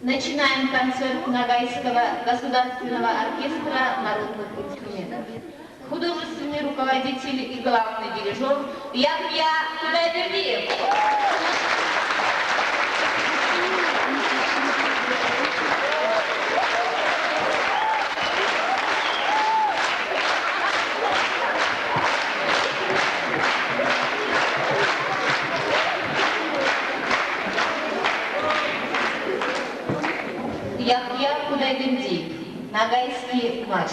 Начинаем концерт Ногайского государственного оркестра народных инструментов. Художественный руководитель и главный дирижер Яхья Кудайбердиев. Яхья Кудайбердиев. Ногайский марш.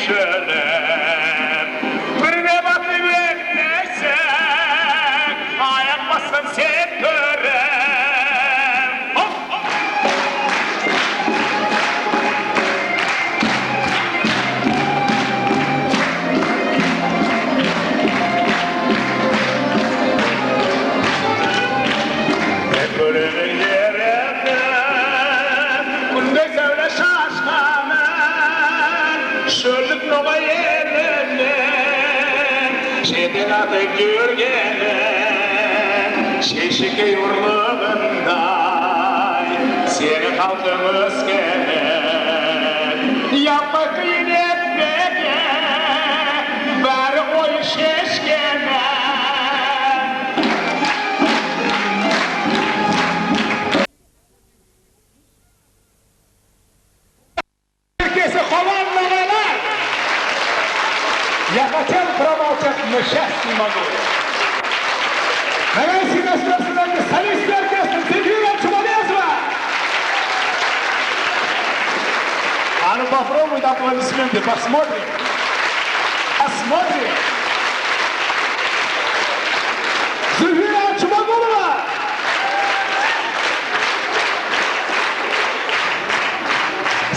şöyle. Birine bakıvermezsen ayak basın sen göre. Ölümün yerine Gündüz öyle şaşkanın Şöllük nova yerine Şeyden adı görgenen Şeşike yurluğunday Seni halkımız gelen Yapma kıyın etmeye Bari oy şeşkenen Я хотел промолчать, но сейчас не могу. Нагайский государственный солистский оркестр Зефира Чумалезова. А ну попробуй аплодисменты, посмотрим. Посмотрим. Зефира Чумагулова.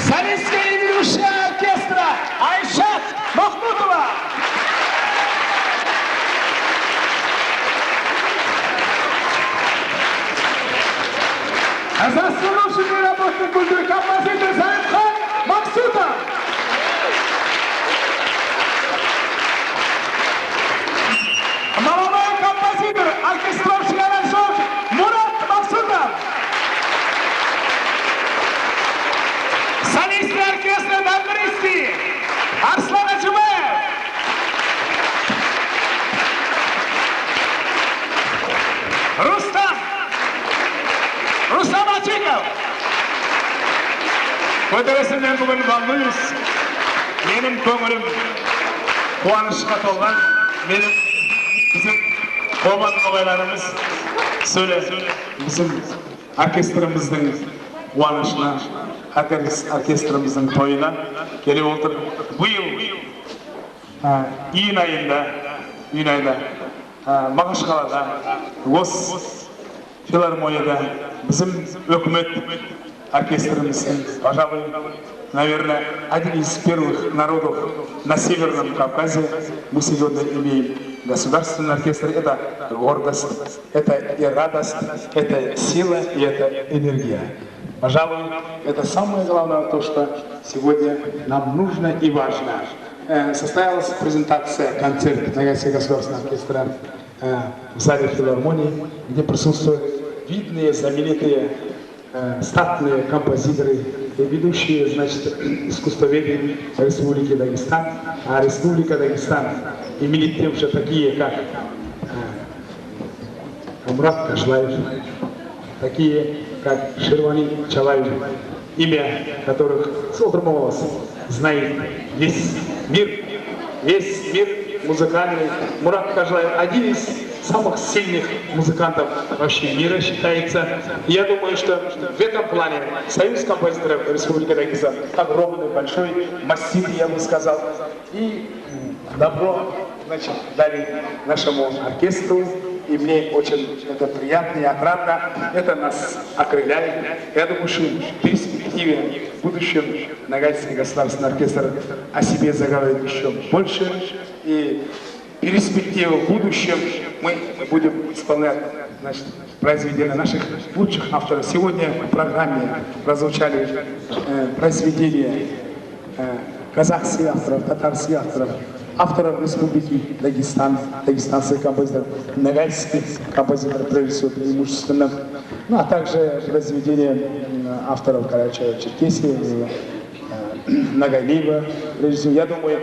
Солистская и ведущая оркестра Айшат Махмутова. Заслуженный работник культуры композитор Заимхан Максутов. Молодой композитор, оркестровщик аранжер Мурат Максутов. Солист оркестра Дагристи Арслан Аджибаев. Рустам Ачиков. Көтересімнен бүгін волнуюсь. Менің көңілім қуанышқа толған. Bizim Koman ағайларымыз bizim оркестріміздің қуанышына, оркестріміздің тойына келіп отыр. Биыл июнь айында Мағашқалада, филармонияда bizim өкімет оркестріміздің, пожалуй, наверное, один из первых народов на Северном Кавказе. Мы сегодня имеем государственный оркестр. Это гордость, это и радость, это сила и это энергия. Пожалуй, это самое главное, то, что сегодня нам нужно и важно. Состоялась презентация, концерт Нагайского государственного оркестра в зале филармонии, где присутствуют видные, знаменитые, статные композиторы и ведущие, значит, искусствоведы Республики Дагестан. А Республика Дагестан именит тем, что такие, как Мурат Кашлаев, такие, как Шервани Чалаев, имя которых Солдырмовалас знает весь мир музыкальный. Мурат Кашлаев один из самых сильных музыкантов вообще мира считается. И я думаю, что в этом плане Союз композиторов Республики Дагестан огромный, большой, массив, я бы сказал. И добро, значит, дали нашему оркестру. И мне очень это приятно и отрадно. Это нас окрыляет. Я думаю, что в перспективе, в будущем Нагайский государственный оркестр о себе заговорит еще больше. И перспективу в будущем мы будем исполнять, значит, произведения наших лучших авторов. Сегодня в программе прозвучали произведения казахских авторов, татарских авторов, авторов Республики Дагестан, дагестанских композиторов, нагайских композиторов, прежде всего, преимущественно, ну, а также произведения авторов Карачаева-Черкесии, Нагалиева, прежде всего. Я думаю,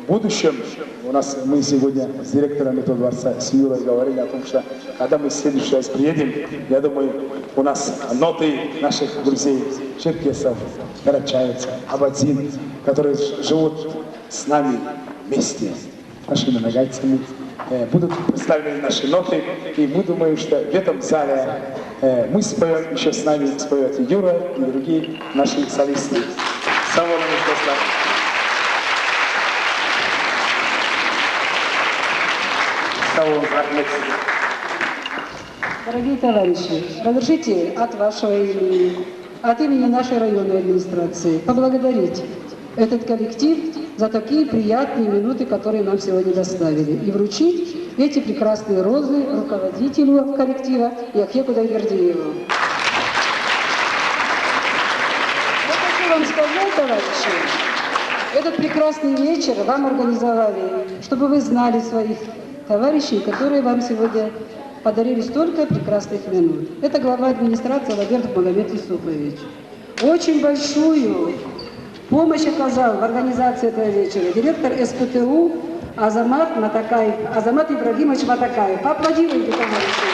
в будущем у нас мы сегодня с директором этого дворца, с Юрой, говорили о том, что когда мы в следующий раз приедем, я думаю, у нас ноты наших друзей, черкесов, карачаевцев, абадзин, которые живут с нами вместе, нашими нагайцами, будут представлены наши ноты, и мы думаем, что в этом зале мы споем, еще с нами споет Юра и другие наши солисты. Сауыз, рахмет сізге. Дорогие товарищи, разрешите от вашего имени, от имени нашей районной администрации поблагодарить этот коллектив за такие приятные минуты, которые нам сегодня доставили, и вручить эти прекрасные розы руководителю коллектива Яхье Кудайбердиеву. Я хочу вам сказать, товарищи, этот прекрасный вечер вам организовали, чтобы вы знали своих товарищей, которые вам сегодня подарили столько прекрасных минут. Это глава администрации Лагердов Магомед Юсупович. Очень большую помощь оказал в организации этого вечера директор СПТУ Азамат Ибрагимович Матакаев. Поаплодируйте, товарищи.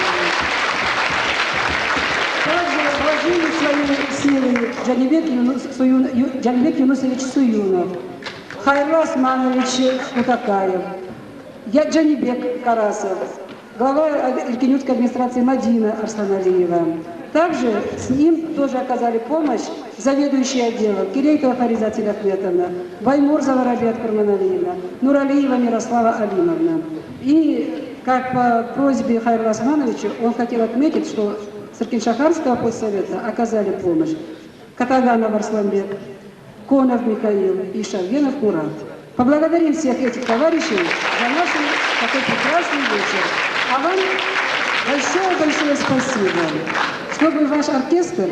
Также вложили свои силы Джанибек Юнусович Суюнов, Хайрас Манович Мутакаев, Джанибек Карасов, глава Иркенютской администрации Мадина Арсланалиева. Также с ним тоже оказали помощь заведующий отделом Кирейтова Фариза Тилахметовна, Баймурзова Рабиат Курманалиевна, Нуралиева Мирослава Алимовна. И как по просьбе Хайра Османовича он хотел отметить, что с Иркин-Шахарского постсовета оказали помощь Катаганов Арсланбек, Конов Михаил и Шавгенов Мурат. Поблагодарим всех этих товарищей за наш такой прекрасный вечер. А вам большое-большое спасибо, чтобы ваш оркестр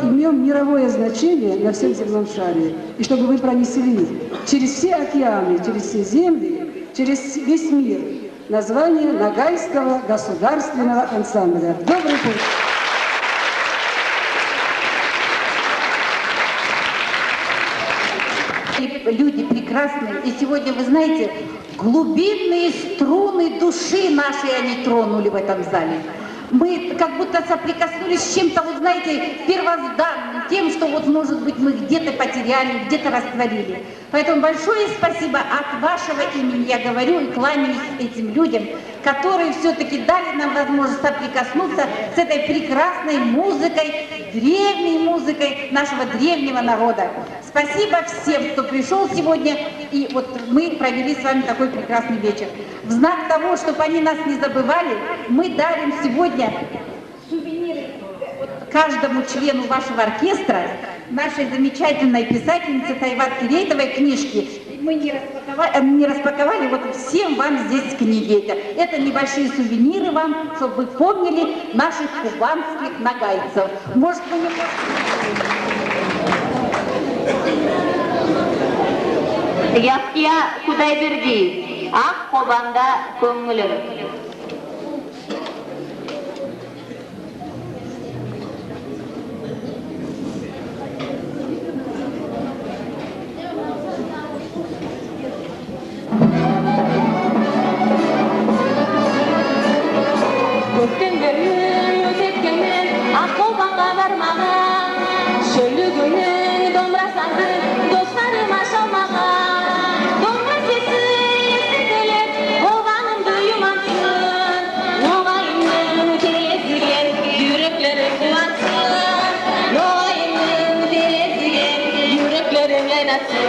имел мировое значение на всем земном шаре, и чтобы вы пронесли через все океаны, через все земли, через весь мир название Ногайского государственного ансамбля. Добрый путь! Люди прекрасные, и сегодня, вы знаете, глубинные струны души нашей они тронули в этом зале. Мы как будто соприкоснулись с чем-то, вот знаете, первозданным, тем, что вот, может быть, мы где-то потеряли, где-то растворили. Поэтому большое спасибо от вашего имени, я говорю и кланяюсь этим людям, которые все-таки дали нам возможность соприкоснуться с этой прекрасной музыкой, древней музыкой нашего древнего народа. Спасибо всем, кто пришел сегодня, и вот мы провели с вами такой прекрасный вечер. В знак того, чтобы они нас не забывали, мы дарим сегодня сувениры каждому члену вашего оркестра, нашей замечательной писательницы Тайват Кирейтовой книжки. Мы не распаковали, вот всем вам здесь книги. Это небольшие сувениры вам, чтобы вы помнили наших кубанских нагайцев. Может, вы не... Яхья Кудайбердиев, Ак Кобанда көңілім. Көктен бері өтеткенмен ақ қолбанға бармаған, шөлі күннің домбырасаңды достарыма шалмаған. Домбыра сесі естітіліп, оғанымды юматсын, ноғайымның терезіген жүректерің қуатсын, ноғайымның терезіген жүректерің айнатсын.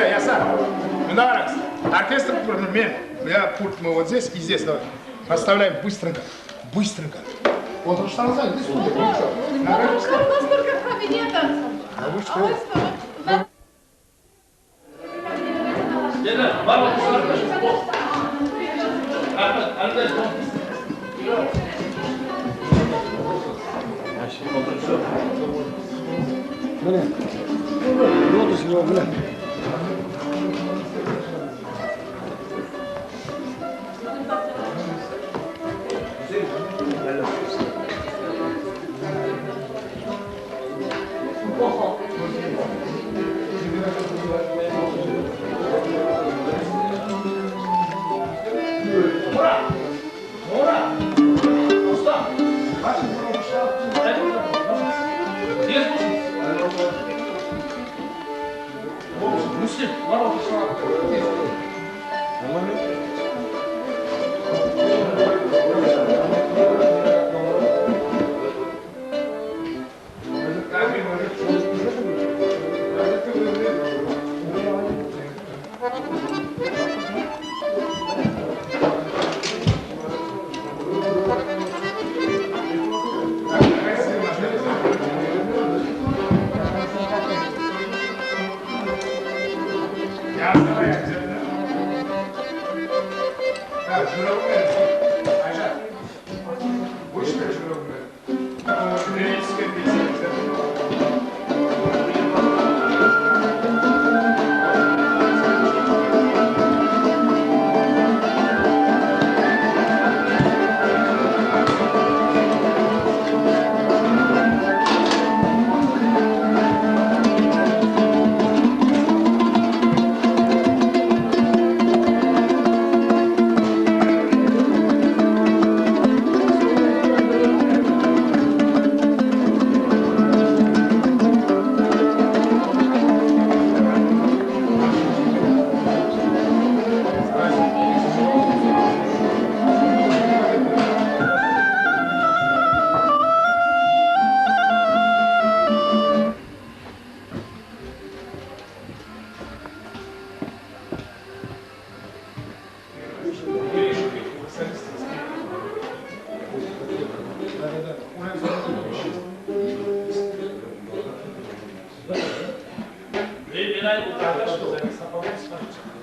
я сам. Ну, давай раз. Оркестр, я пульт мы вот здесь и здесь, давай. Расставляем быстренько. Быстренько. Вот он что назад, здесь сюда. Настолько кабинета. А вы что?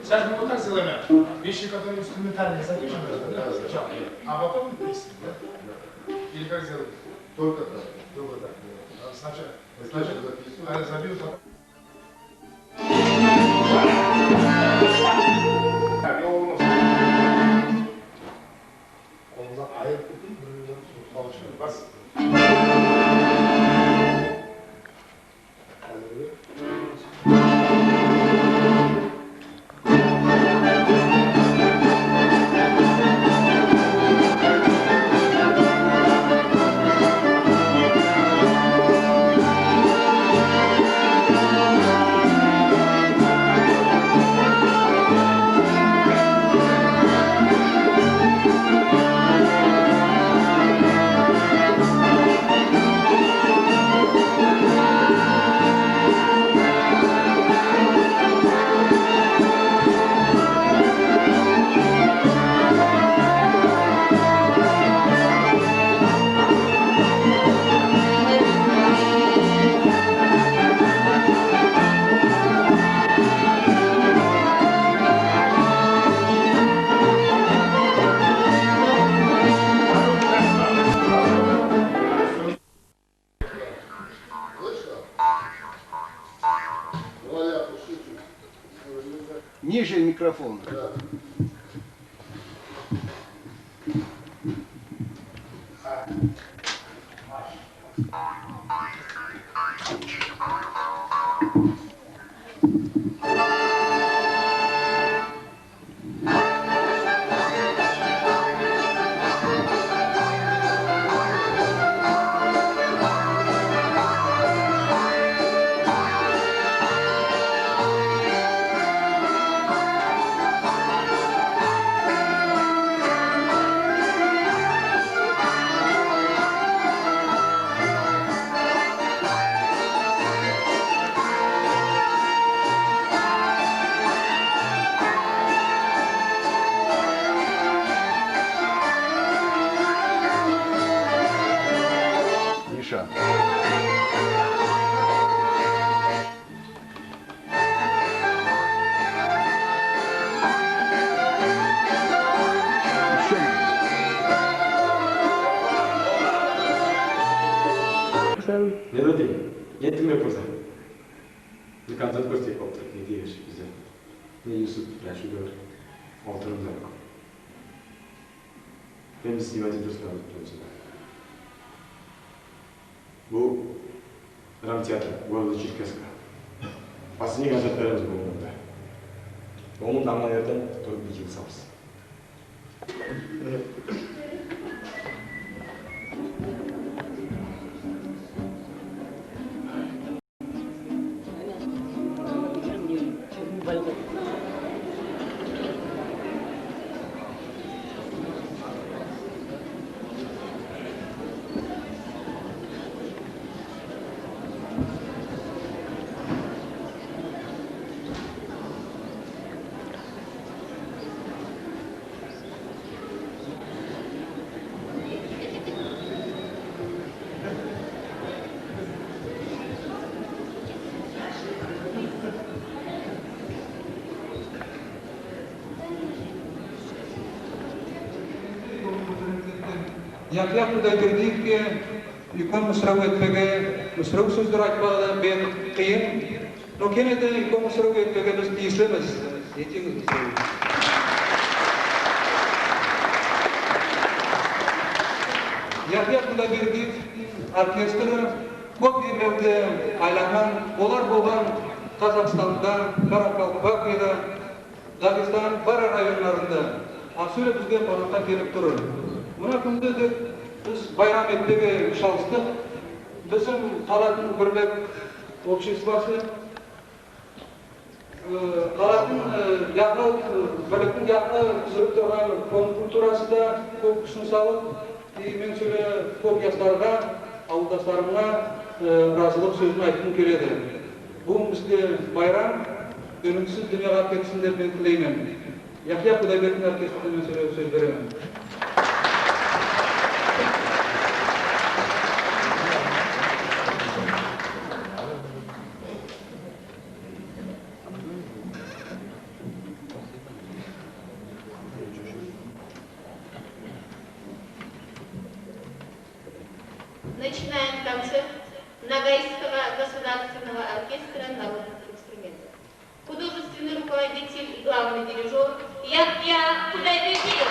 Сейчас мы вот так сделаем. Вещи, которые инструментальные, запишем, да? Сначала. А потом песни, да? Или как сделать? Только так. Только так. Сначала забил, потом. Так, его уносим. Получили. Бас. Ниже микрофон. Ertuğrul Koza. Mükemmel gösteri koptu. Ne diyor bize? Ne Yusuf yaşıyor. Oturumda yok. Ben biz sivati dostlarım tutacağım. Bu Рамтеатр города Черкесска. Последний концерттерimiz bu onda. Onun damlalardan tutup bir yıl sapız. Yahya Kudayberdiev'e yukan mısrav etmege, mısrav sözler aytmağıdan ben kıyın. No kene de yukan mısrav etmege biz tiyislemez. Yahya Kudayberdiyev orkestri көп yerlerde aylanan, olar boğan Kazakistan'da, Karakalpakya'da, Dağistan, Bara rayonlarında asıl bizge konuktan gelip durur. Buna күнде de biz bayram etmege çalıştık. Bizim Kalatın Gürbek обществосы Kalatın yağı, bölüktün yağı sürüp durgan kulturası da çok küşünü salıp, men şöyle çok yaşlarga, avuldaşlarımla razılık sözünü aytım keledi. Bu bizde bayram, önümsüz dünyaya ketsinler ben tileymen. Yahya Kudayberdi'nin orkestrine söz veremem. Начинаем концерт Ногайского государственного оркестра народных инструментов. Художественный руководитель и главный дирижер Яхья Кудайбердиев.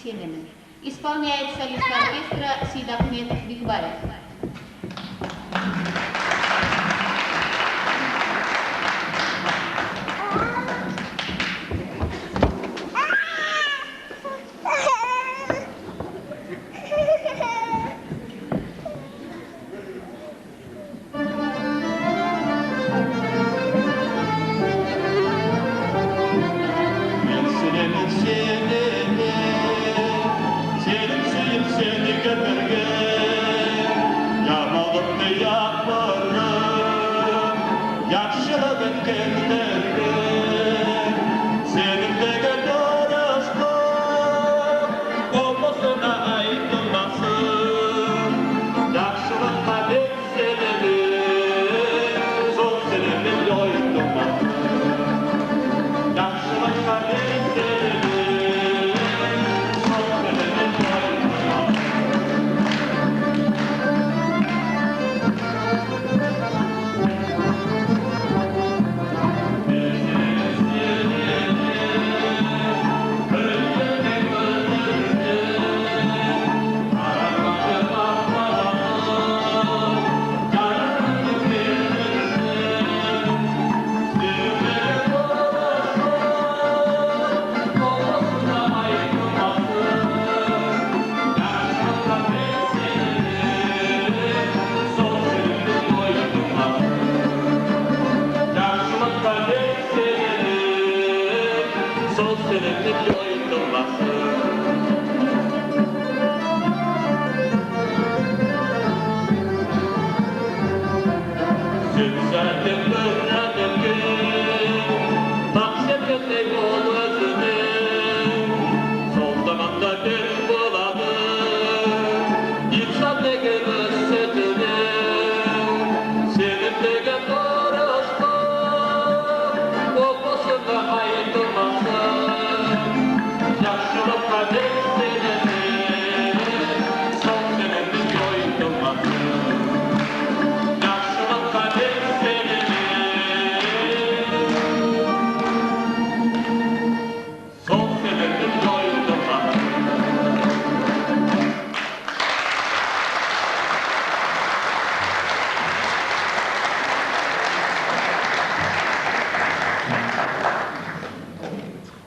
семьями. Исполняет солист оркестра Сидахмет Бикбаев.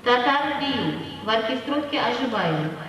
Татар Бию в оркестровке Ажибаева.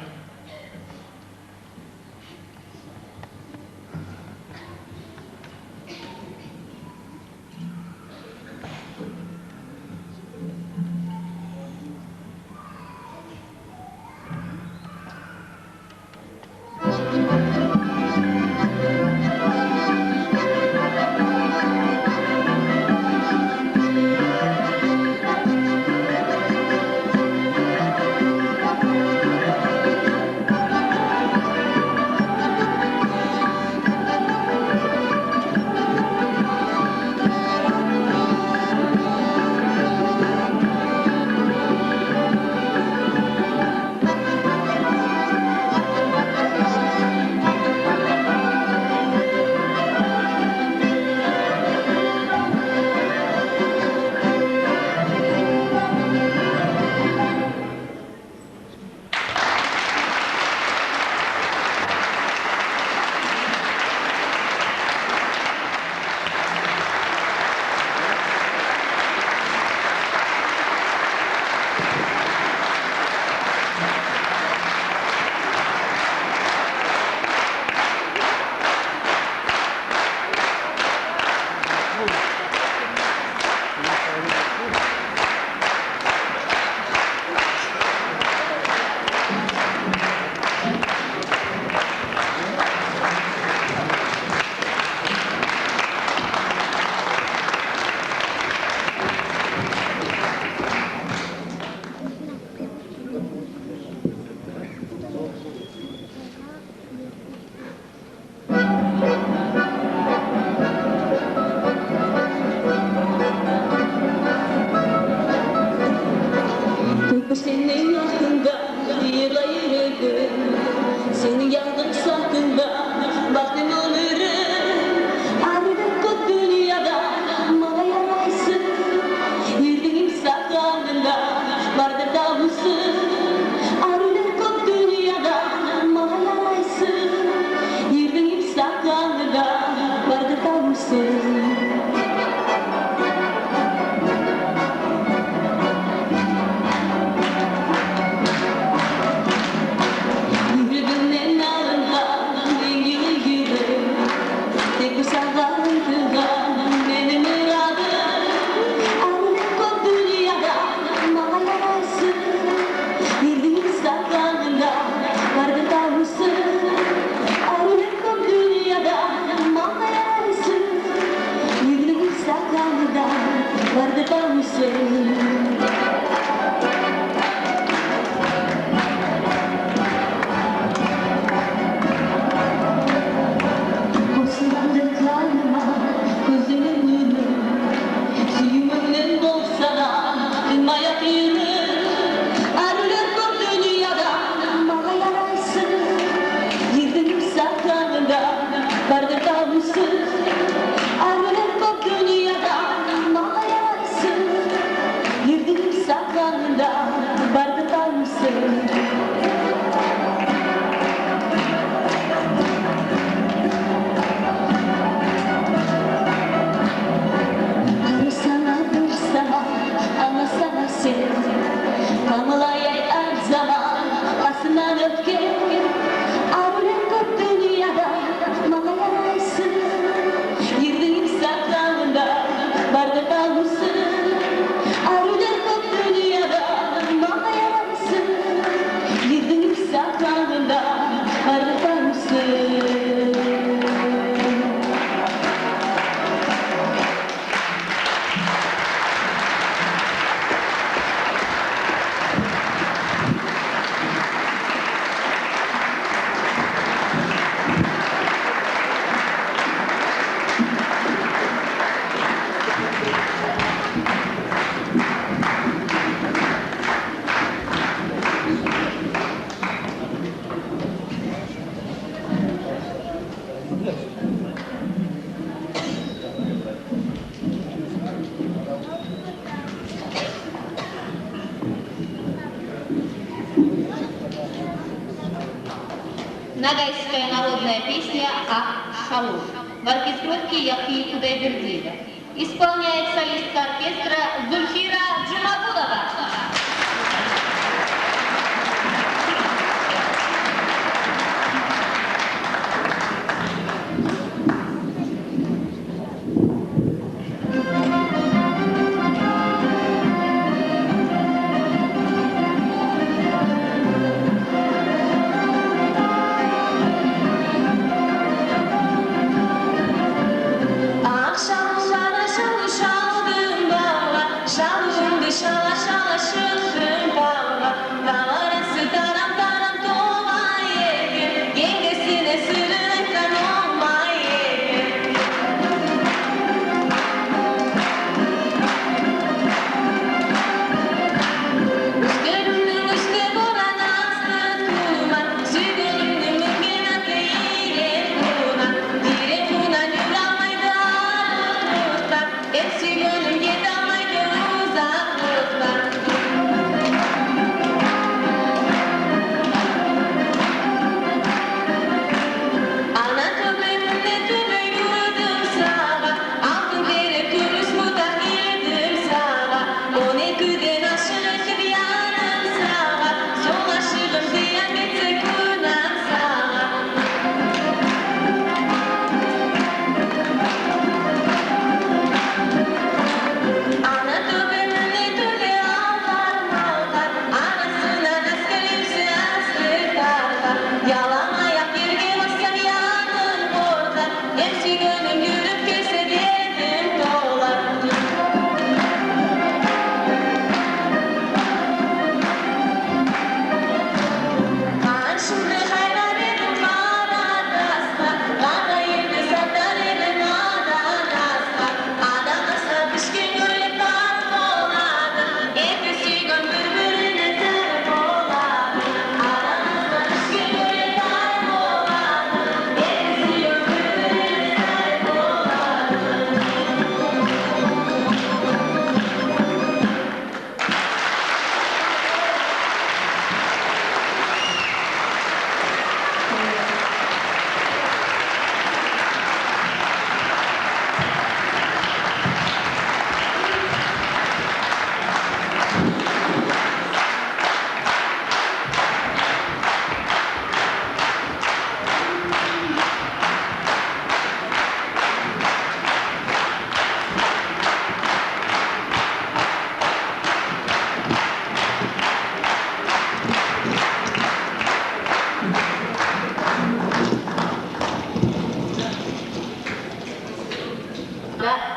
Нагайская народная песня «Как шалуш» в оркестровке Яхи Кудайбердиева. Исполняет солистка оркестра Зульфира Джумагулова.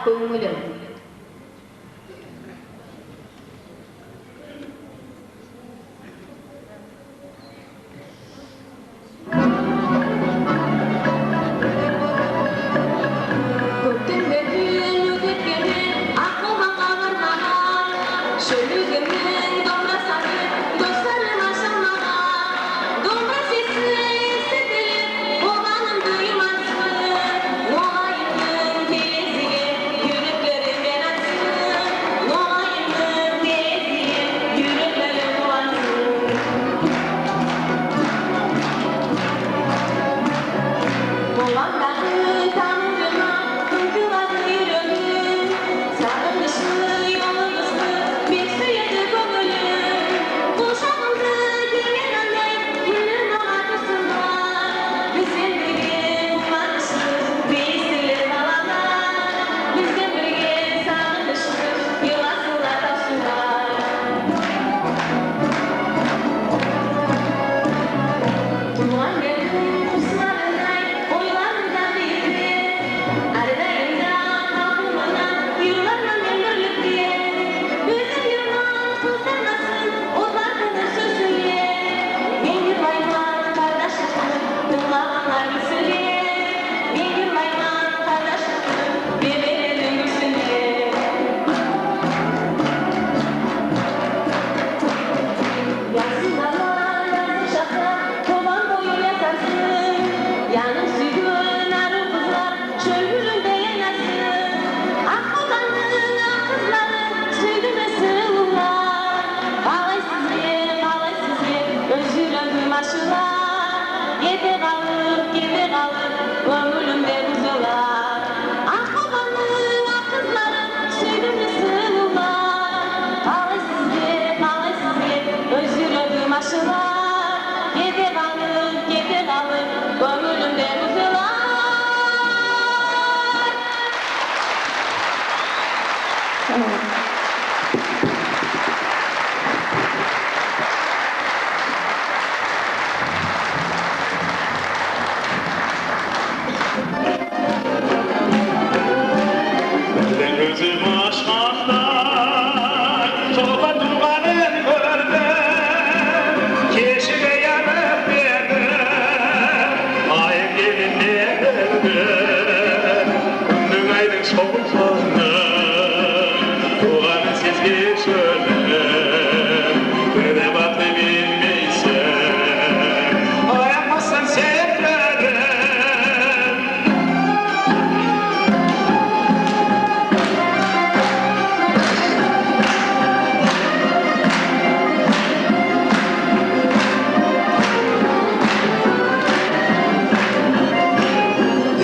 көңілім.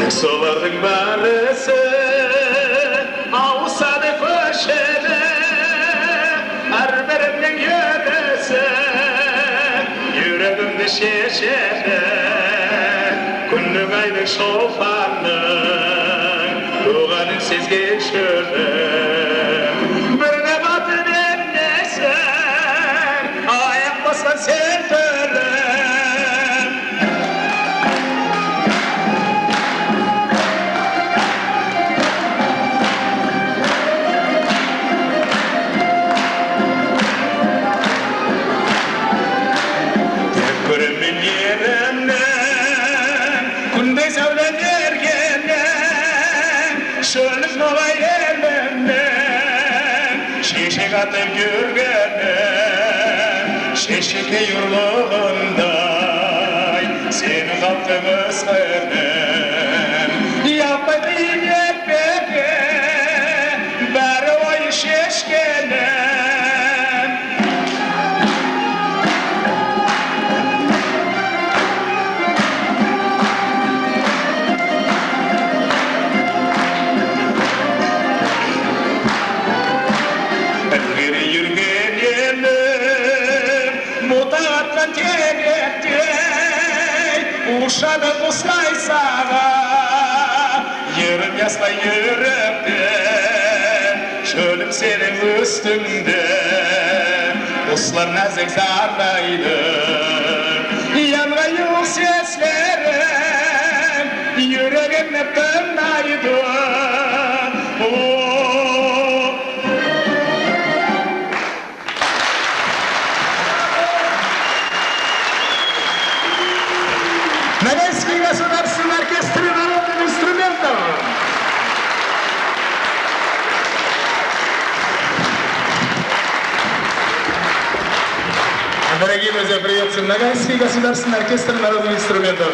Soların barısı avsadı köşede Arberinden yöresi yüreğimde şişede Күннің айның шолпанның туғанын сезген шөлім Біріне батыр емнесің аяқ басқан сен төлім Көріммен ерімнің күндей сәулен ергеннің шөлік новай елімнің шешек атып жүргеннің шешеке ұрлығындай сені қаптым ысқырдым яппай дейін етпеге бәрі ой шешкенім Ушады құслай саға ерім ястай еріпті шөлім сенің үстіңді құслар нәзік зарлайды янғайыл сезлерім жүрегімді тыңдайды друзья, приветствуем Ногайский государственный оркестр народных инструментов.